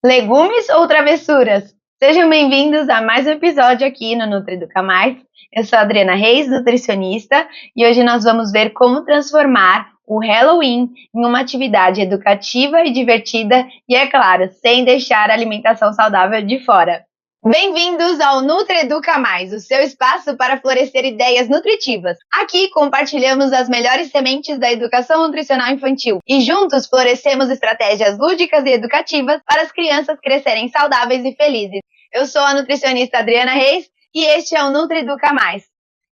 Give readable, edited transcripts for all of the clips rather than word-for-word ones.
Legumes ou travessuras? Sejam bem-vindos a mais um episódio aqui no NutriEduca Mais. Eu sou a Adriana Reis, nutricionista, e hoje nós vamos ver como transformar o Halloween em uma atividade educativa e divertida e, é claro, sem deixar a alimentação saudável de fora. Bem-vindos ao NutriEduca Mais, o seu espaço para florescer ideias nutritivas. Aqui compartilhamos as melhores sementes da educação nutricional infantil e juntos florescemos estratégias lúdicas e educativas para as crianças crescerem saudáveis e felizes. Eu sou a nutricionista Adriana Reis e este é o NutriEduca Mais.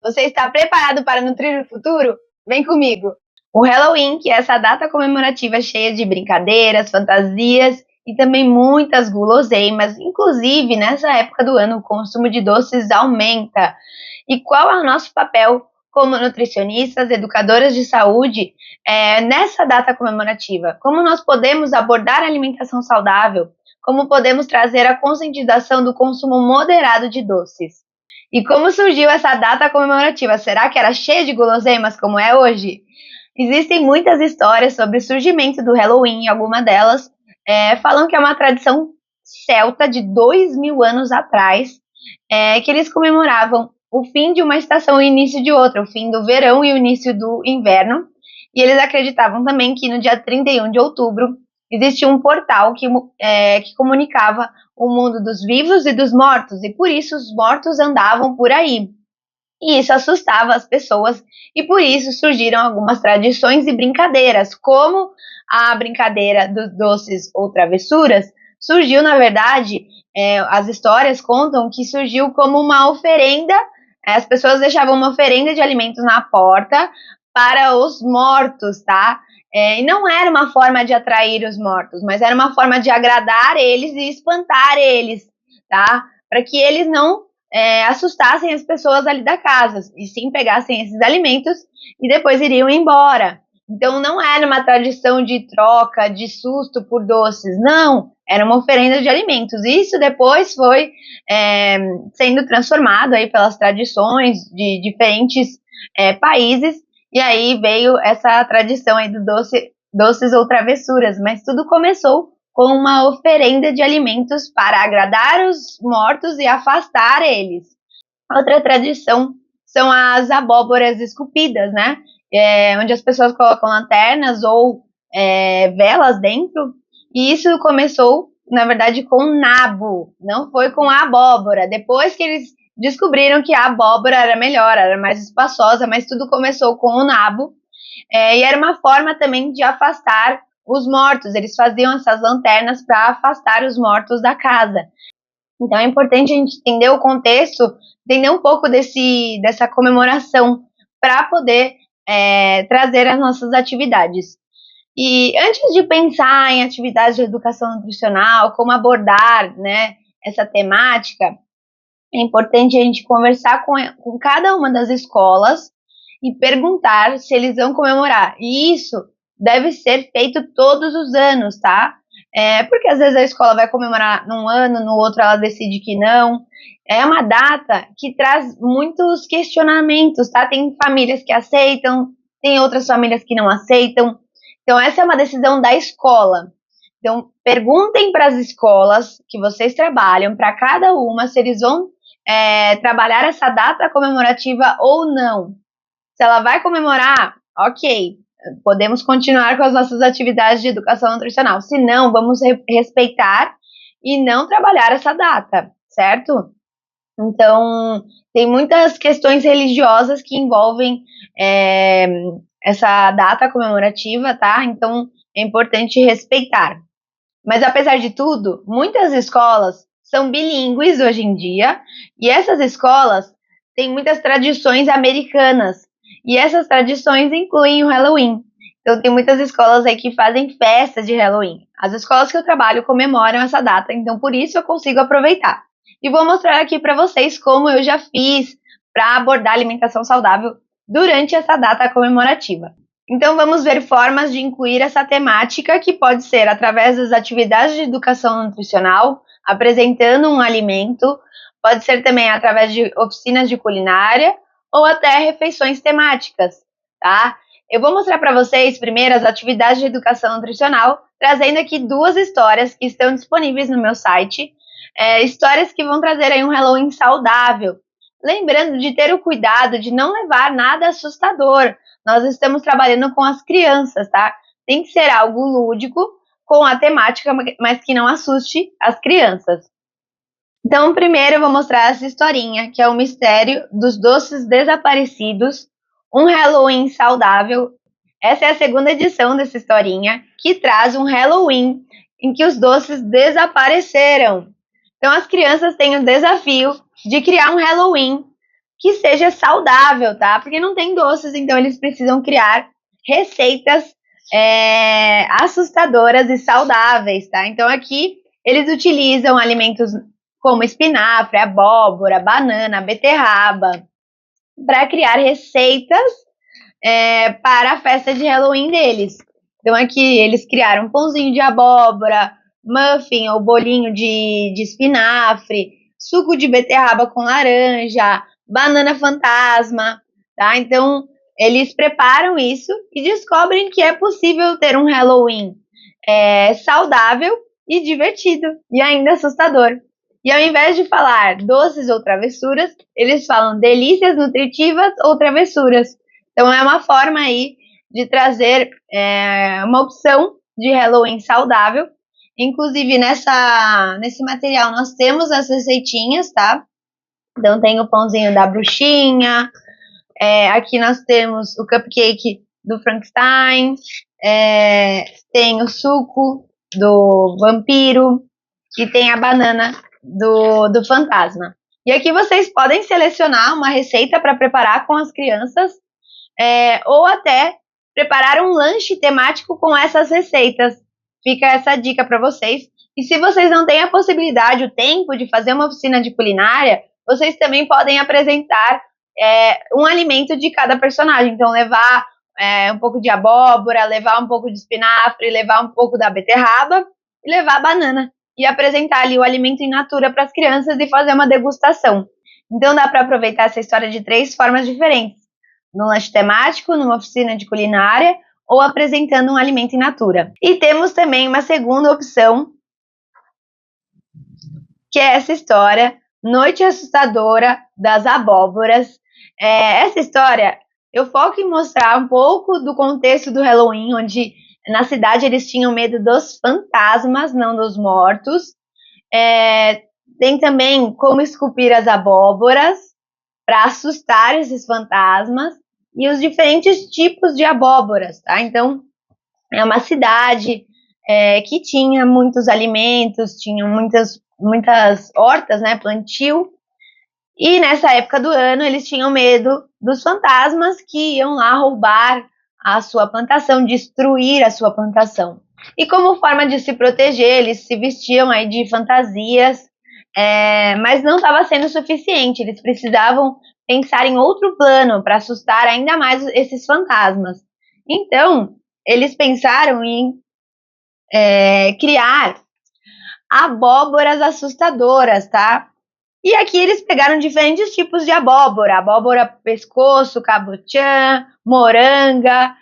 Você está preparado para nutrir o futuro? Vem comigo! O Halloween, que é essa data comemorativa cheia de brincadeiras, fantasias e também muitas guloseimas, inclusive nessa época do ano o consumo de doces aumenta. E qual é o nosso papel como nutricionistas, educadoras de saúde nessa data comemorativa? Como nós podemos abordar a alimentação saudável? Como podemos trazer a conscientização do consumo moderado de doces? E como surgiu essa data comemorativa? Será que era cheia de guloseimas como é hoje? Existem muitas histórias sobre o surgimento do Halloween, alguma delas falam que é uma tradição celta de 2000 anos atrás, que eles comemoravam o fim de uma estação e o início de outra, o fim do verão e o início do inverno, e eles acreditavam também que no dia 31 de outubro existia um portal que comunicava o mundo dos vivos e dos mortos, e por isso os mortos andavam por aí. E isso assustava as pessoas, e por isso surgiram algumas tradições e brincadeiras, como a brincadeira dos doces ou travessuras. Surgiu, na verdade, as histórias contam que surgiu como uma oferenda, as pessoas deixavam uma oferenda de alimentos na porta para os mortos, tá? E não era uma forma de atrair os mortos, mas era uma forma de agradar eles e espantar eles, tá? Para que eles não assustassem as pessoas ali da casa, e sim pegassem esses alimentos e depois iriam embora. Então não era uma tradição de troca, de susto por doces, não, era uma oferenda de alimentos. Isso depois foi sendo transformado aí pelas tradições de diferentes países, e aí veio essa tradição aí do doces ou travessuras, mas tudo começou com uma oferenda de alimentos para agradar os mortos e afastar eles. Outra tradição são as abóboras esculpidas, né? Onde as pessoas colocam lanternas ou velas dentro, e isso começou, na verdade, com o nabo, não foi com a abóbora. Depois que eles descobriram que a abóbora era melhor, era mais espaçosa, mas tudo começou com o nabo, e era uma forma também de afastar os mortos. Eles faziam essas lanternas para afastar os mortos da casa. Então é importante a gente entender o contexto, entender um pouco dessa comemoração para poder trazer as nossas atividades. E antes de pensar em atividades de educação nutricional, como abordar, né, essa temática, é importante a gente conversar com cada uma das escolas e perguntar se eles vão comemorar. E isso deve ser feito todos os anos, tá? Porque às vezes a escola vai comemorar num ano, no outro ela decide que não. É uma data que traz muitos questionamentos, tá? Tem famílias que aceitam, tem outras famílias que não aceitam. Então essa é uma decisão da escola. Então perguntem para as escolas que vocês trabalham, para cada uma, se eles vão trabalhar essa data comemorativa ou não. Se ela vai comemorar, ok, podemos continuar com as nossas atividades de educação nutricional. Se não, vamos respeitar e não trabalhar essa data, certo? Então, tem muitas questões religiosas que envolvem essa data comemorativa, tá? Então, é importante respeitar. Mas, apesar de tudo, muitas escolas são bilíngues hoje em dia, e essas escolas têm muitas tradições americanas, e essas tradições incluem o Halloween. Então tem muitas escolas aí que fazem festas de Halloween. As escolas que eu trabalho comemoram essa data, então por isso eu consigo aproveitar. E vou mostrar aqui para vocês como eu já fiz para abordar alimentação saudável durante essa data comemorativa. Então vamos ver formas de incluir essa temática, que pode ser através das atividades de educação nutricional, apresentando um alimento, pode ser também através de oficinas de culinária ou até refeições temáticas, tá? Eu vou mostrar para vocês primeiro as atividades de educação nutricional trazendo aqui 2 histórias que estão disponíveis no meu site, histórias que vão trazer aí um Halloween saudável. Lembrando de ter o cuidado de não levar nada assustador. Nós estamos trabalhando com as crianças, tá? Tem que ser algo lúdico, com a temática, mas que não assuste as crianças. Então, primeiro eu vou mostrar essa historinha, que é o mistério dos doces desaparecidos, um Halloween saudável. Essa é a 2ª edição dessa historinha, que traz um Halloween em que os doces desapareceram. Então, as crianças têm o desafio de criar um Halloween que seja saudável, tá? Porque não tem doces, então eles precisam criar receitas assustadoras e saudáveis, tá? Então, aqui eles utilizam alimentos como espinafre, abóbora, banana, beterraba, para criar receitas para a festa de Halloween deles. Então aqui eles criaram um pãozinho de abóbora, muffin ou bolinho de espinafre, suco de beterraba com laranja, banana fantasma, tá? Então eles preparam isso e descobrem que é possível ter um Halloween saudável e divertido e ainda assustador. E ao invés de falar doces ou travessuras, eles falam delícias nutritivas ou travessuras. Então é uma forma aí de trazer uma opção de Halloween saudável. Inclusive nesse material nós temos as receitinhas, tá? Então tem o pãozinho da bruxinha, aqui nós temos o cupcake do Frankenstein, tem o suco do vampiro e tem a banana do fantasma. E aqui vocês podem selecionar uma receita para preparar com as crianças, ou até preparar um lanche temático com essas receitas. Fica essa dica para vocês. E se vocês não têm a possibilidade, o tempo de fazer uma oficina de culinária, vocês também podem apresentar um alimento de cada personagem. Então, levar um pouco de abóbora, levar um pouco de espinafre, levar um pouco da beterraba e levar a banana. E apresentar ali o alimento in natura para as crianças e fazer uma degustação. Então, dá para aproveitar essa história de 3 formas diferentes. No lanche temático, numa oficina de culinária ou apresentando um alimento in natura. E temos também uma 2ª opção, que é essa história, Noite Assustadora das Abóboras. Essa história, eu foco em mostrar um pouco do contexto do Halloween, onde na cidade eles tinham medo dos fantasmas, não dos mortos. Tem também como esculpir as abóboras para assustar esses fantasmas e os diferentes tipos de abóboras, tá? Então, é uma cidade que tinha muitos alimentos, tinha muitas hortas, né, plantio, e nessa época do ano eles tinham medo dos fantasmas que iam lá roubar a sua plantação, destruir a sua plantação. E como forma de se proteger, eles se vestiam aí de fantasias, mas não estava sendo suficiente, eles precisavam pensar em outro plano para assustar ainda mais esses fantasmas. Então, eles pensaram em criar abóboras assustadoras, tá? E aqui eles pegaram diferentes tipos de abóbora. Abóbora pescoço, cabotiã, moranga.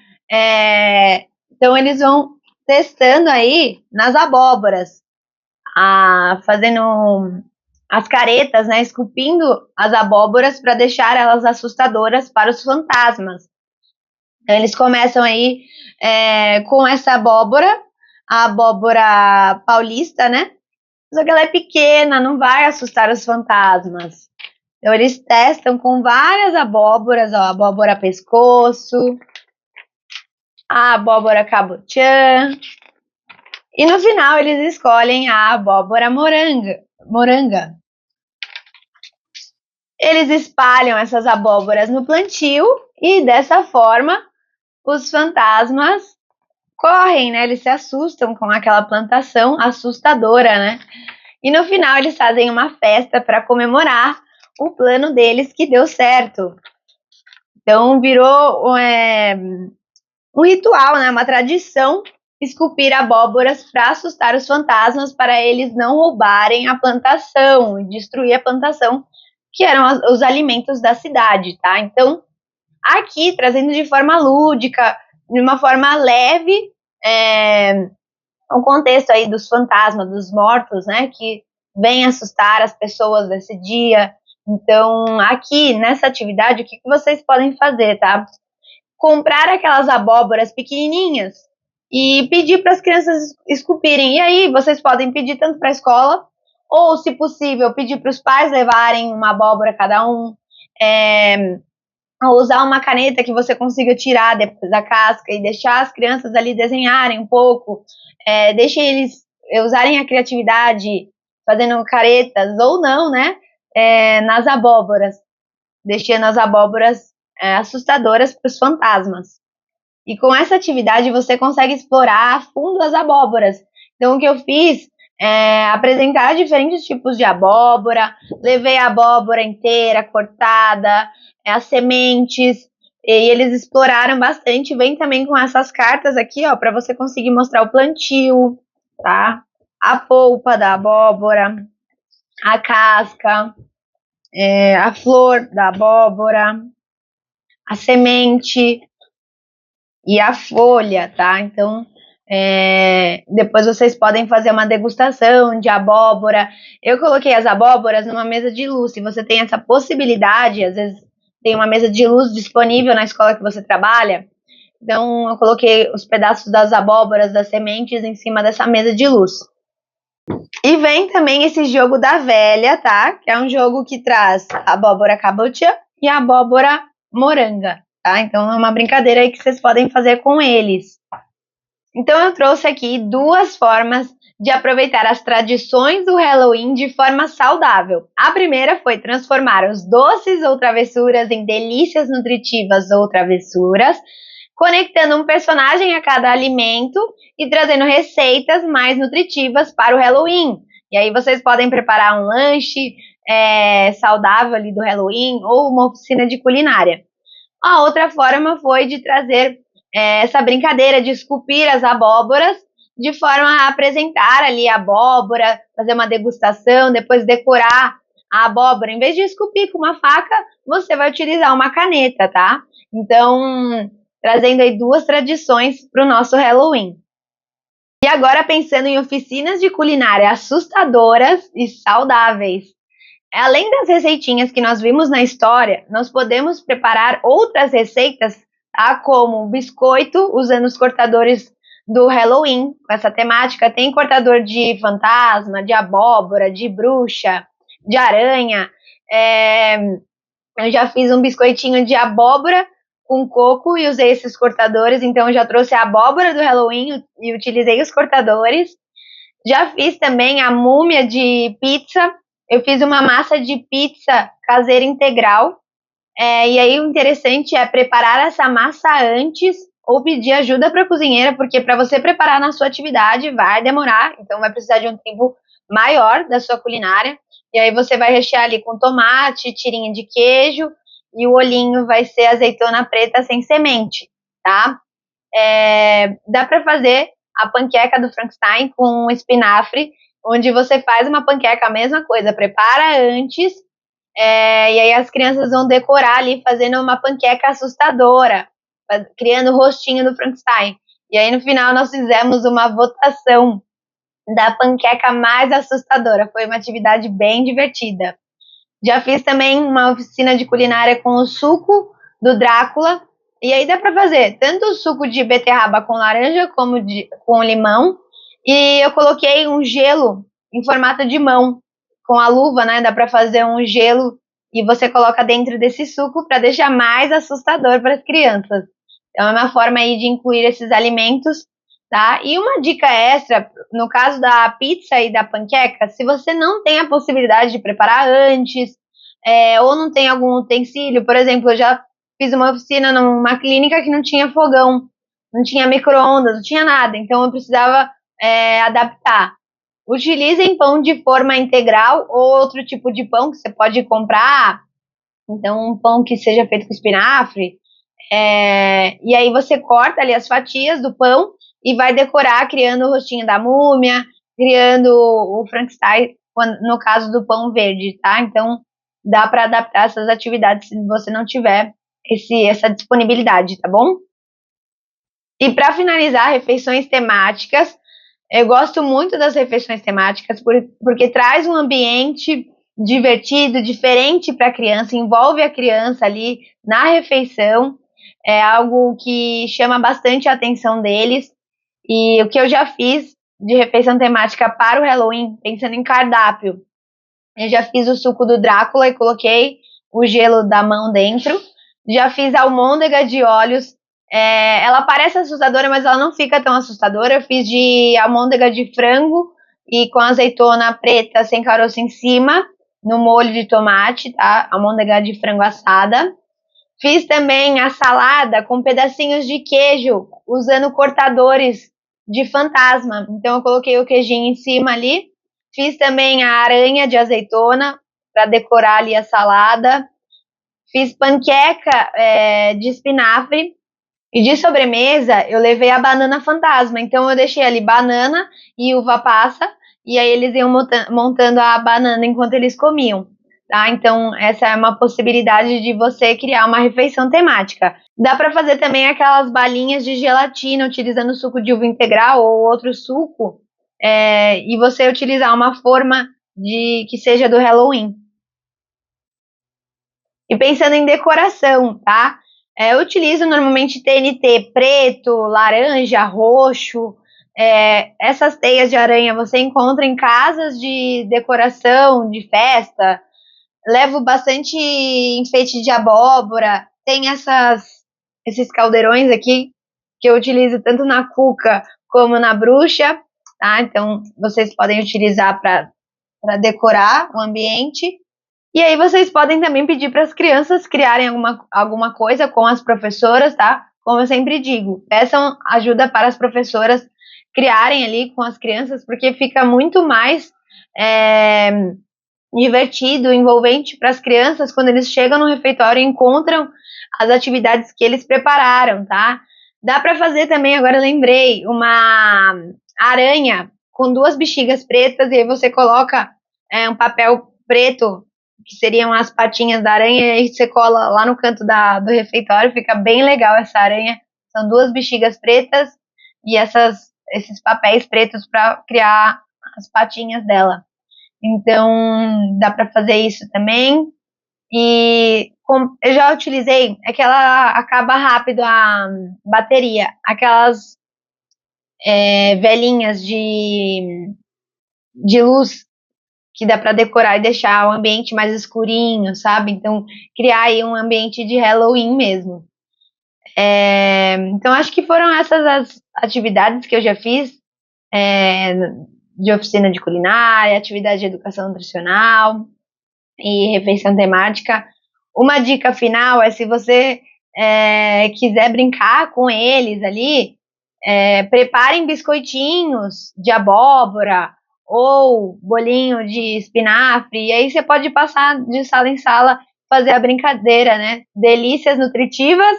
Então eles vão testando aí nas abóboras, fazendo as caretas, né? Esculpindo as abóboras para deixar elas assustadoras para os fantasmas. Então eles começam aí com essa abóbora, a abóbora paulista, né? Só que ela é pequena, não vai assustar os fantasmas. Então eles testam com várias abóboras, a abóbora pescoço, a abóbora cabotiã, e no final eles escolhem a abóbora moranga. Eles espalham essas abóboras no plantio e dessa forma os fantasmas correm, né? Eles se assustam com aquela plantação assustadora, né? E no final eles fazem uma festa para comemorar o plano deles que deu certo. Então virou um ritual, né? Uma tradição, esculpir abóboras para assustar os fantasmas, para eles não roubarem a plantação e destruir a plantação, que eram os alimentos da cidade, tá? Então, aqui, trazendo de forma lúdica, de uma forma leve, um contexto aí dos fantasmas, dos mortos, né, que vêm assustar as pessoas desse dia. Então, aqui nessa atividade, o que vocês podem fazer, tá? Comprar aquelas abóboras pequenininhas e pedir para as crianças esculpirem. E aí, vocês podem pedir tanto para a escola, ou, se possível, pedir para os pais levarem uma abóbora cada um. Usar uma caneta que você consiga tirar depois da casca e deixar as crianças ali desenharem um pouco, deixe eles usarem a criatividade fazendo caretas ou não, né, nas abóboras, deixando as abóboras assustadoras para os fantasmas. E com essa atividade você consegue explorar a fundo as abóboras. Então o que eu fiz é apresentar diferentes tipos de abóbora, levei a abóbora inteira, cortada, as sementes, e eles exploraram bastante. Vem também com essas cartas aqui, ó, para você conseguir mostrar o plantio, tá? A polpa da abóbora, a casca, a flor da abóbora, a semente e a folha, tá? Então, depois vocês podem fazer uma degustação de abóbora. Eu coloquei as abóboras numa mesa de luz. Se você tem essa possibilidade, às vezes tem uma mesa de luz disponível na escola que você trabalha, então eu coloquei os pedaços das abóboras, das sementes em cima dessa mesa de luz. E vem também esse jogo da velha, tá? Que é um jogo que traz a abóbora cabotiã e a abóbora moranga, tá? Então é uma brincadeira aí que vocês podem fazer com eles. Então eu trouxe aqui 2 formas de aproveitar as tradições do Halloween de forma saudável. A primeira foi transformar os doces ou travessuras em delícias nutritivas ou travessuras, conectando um personagem a cada alimento e trazendo receitas mais nutritivas para o Halloween. E aí vocês podem preparar um lanche saudável ali do Halloween ou uma oficina de culinária. A outra forma foi de trazer essa brincadeira de esculpir as abóboras de forma a apresentar ali a abóbora, fazer uma degustação, depois decorar a abóbora. Em vez de esculpir com uma faca, você vai utilizar uma caneta, tá? Então, trazendo aí 2 tradições para o nosso Halloween. E agora pensando em oficinas de culinária assustadoras e saudáveis. Além das receitinhas que nós vimos na história, nós podemos preparar outras receitas, tá? Como biscoito, usando os cortadores do Halloween, com essa temática. Tem cortador de fantasma, de abóbora, de bruxa, de aranha. Eu já fiz um biscoitinho de abóbora com coco e usei esses cortadores, então eu já trouxe a abóbora do Halloween e utilizei os cortadores. Já fiz também a múmia de pizza. Eu fiz uma massa de pizza caseira integral. E aí o interessante é preparar essa massa antes ou pedir ajuda para a cozinheira, porque para você preparar na sua atividade vai demorar, então vai precisar de um tempo maior da sua culinária. E aí você vai rechear ali com tomate, tirinha de queijo e o olhinho vai ser azeitona preta sem semente, tá? Dá para fazer a panqueca do Frankenstein com espinafre, onde você faz uma panqueca, a mesma coisa, prepara antes, e aí as crianças vão decorar ali fazendo uma panqueca assustadora, criando o rostinho do Frankenstein. E aí no final nós fizemos uma votação da panqueca mais assustadora. Foi uma atividade bem divertida. Já fiz também uma oficina de culinária com o suco do Drácula. E aí dá para fazer tanto o suco de beterraba com laranja como com limão. E eu coloquei um gelo em formato de mão. Com a luva, né? Dá para fazer um gelo e você coloca dentro desse suco para deixar mais assustador para as crianças. Então é uma forma aí de incluir esses alimentos, tá? E uma dica extra, no caso da pizza e da panqueca, se você não tem a possibilidade de preparar antes, ou não tem algum utensílio, por exemplo, eu já fiz uma oficina numa clínica que não tinha fogão, não tinha micro-ondas, não tinha nada, então eu precisava adaptar. Utilizem pão de forma integral ou outro tipo de pão que você pode comprar, então um pão que seja feito com espinafre, e aí você corta ali as fatias do pão e vai decorar criando o rostinho da múmia, criando o Frankenstein, no caso do pão verde, tá? Então dá para adaptar essas atividades se você não tiver essa disponibilidade, tá bom? E para finalizar, refeições temáticas, Eu gosto muito das refeições temáticas porque traz um ambiente divertido, diferente para a criança, envolve a criança ali na refeição, é algo que chama bastante a atenção deles. E o que eu já fiz de refeição temática para o Halloween, pensando em cardápio, eu já fiz o suco do Drácula e coloquei o gelo da mão dentro. Já fiz almôndega de olhos. Ela parece assustadora, mas ela não fica tão assustadora. Eu fiz de almôndega de frango e com azeitona preta sem caroço em cima, no molho de tomate, tá? Almôndega de frango assada. Fiz também a salada com pedacinhos de queijo, usando cortadores de fantasma. Então eu coloquei o queijinho em cima ali. Fiz também a aranha de azeitona para decorar ali a salada. Fiz panqueca de espinafre. E de sobremesa eu levei a banana fantasma. Então eu deixei ali banana e uva passa. E aí eles iam montando a banana enquanto eles comiam. Tá? Então, essa é uma possibilidade de você criar uma refeição temática. Dá para fazer também aquelas balinhas de gelatina utilizando suco de uva integral ou outro suco, e você utilizar uma forma que seja do Halloween. E pensando em decoração, tá? Eu utilizo normalmente TNT preto, laranja, roxo. Essas teias de aranha você encontra em casas de decoração, de festa. Levo bastante enfeite de abóbora. Tem esses caldeirões aqui que eu utilizo tanto na cuca como na bruxa, tá? Então vocês podem utilizar para decorar o ambiente. E aí vocês podem também pedir para as crianças criarem alguma coisa com as professoras, tá? Como eu sempre digo, peçam ajuda para as professoras criarem ali com as crianças, porque fica muito mais divertido, envolvente para as crianças quando eles chegam no refeitório e encontram as atividades que eles prepararam, tá? Dá para fazer também, agora eu lembrei, uma aranha com 2 bexigas pretas e aí você coloca um papel preto, que seriam as patinhas da aranha, e aí você cola lá no canto do refeitório, fica bem legal essa aranha. São 2 bexigas pretas e esses papéis pretos para criar as patinhas dela. Então, dá para fazer isso também. E eu já utilizei, é que ela acaba rápido a bateria, aquelas velhinhas de luz que dá para decorar e deixar o ambiente mais escurinho, sabe? Então, criar aí um ambiente de Halloween mesmo. Então, acho que foram essas as atividades que eu já fiz, de oficina de culinária, atividade de educação nutricional e refeição temática. Uma dica final é, se você quiser brincar com eles ali, preparem biscoitinhos de abóbora ou bolinho de espinafre, e aí você pode passar de sala em sala, fazer a brincadeira, né? Delícias nutritivas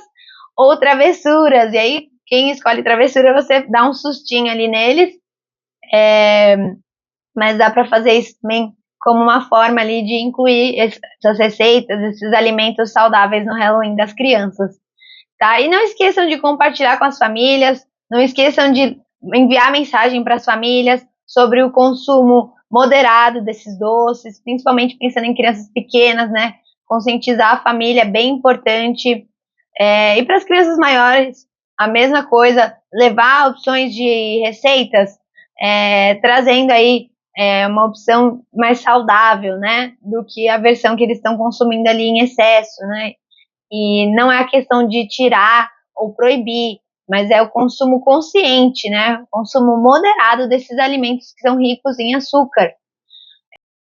ou travessuras, e aí quem escolhe travessura, você dá um sustinho ali neles, mas dá para fazer isso também como uma forma ali de incluir essas receitas, esses alimentos saudáveis no Halloween das crianças, tá? E não esqueçam de compartilhar com as famílias, não esqueçam de enviar mensagem para as famílias sobre o consumo moderado desses doces, principalmente pensando em crianças pequenas, né? Conscientizar a família é bem importante. E para as crianças maiores, a mesma coisa, levar opções de receitas, trazendo aí uma opção mais saudável, né, do que a versão que eles estão consumindo ali em excesso, né? E não é a questão de tirar ou proibir, mas é o consumo consciente, né? O consumo moderado desses alimentos que são ricos em açúcar.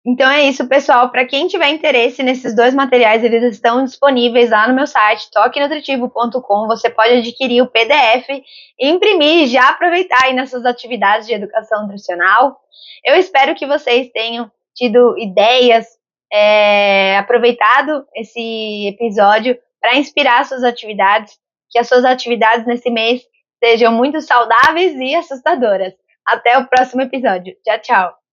Então é isso, pessoal. Para quem tiver interesse nesses 2 materiais, eles estão disponíveis lá no meu site, toquenutritivo.com. Você pode adquirir o PDF, imprimir e já aproveitar aí nas suas atividades de educação nutricional. Eu espero que vocês tenham tido ideias, aproveitado esse episódio para inspirar suas atividades, que as suas atividades nesse mês sejam muito saudáveis e assustadoras. Até o próximo episódio. Tchau, tchau!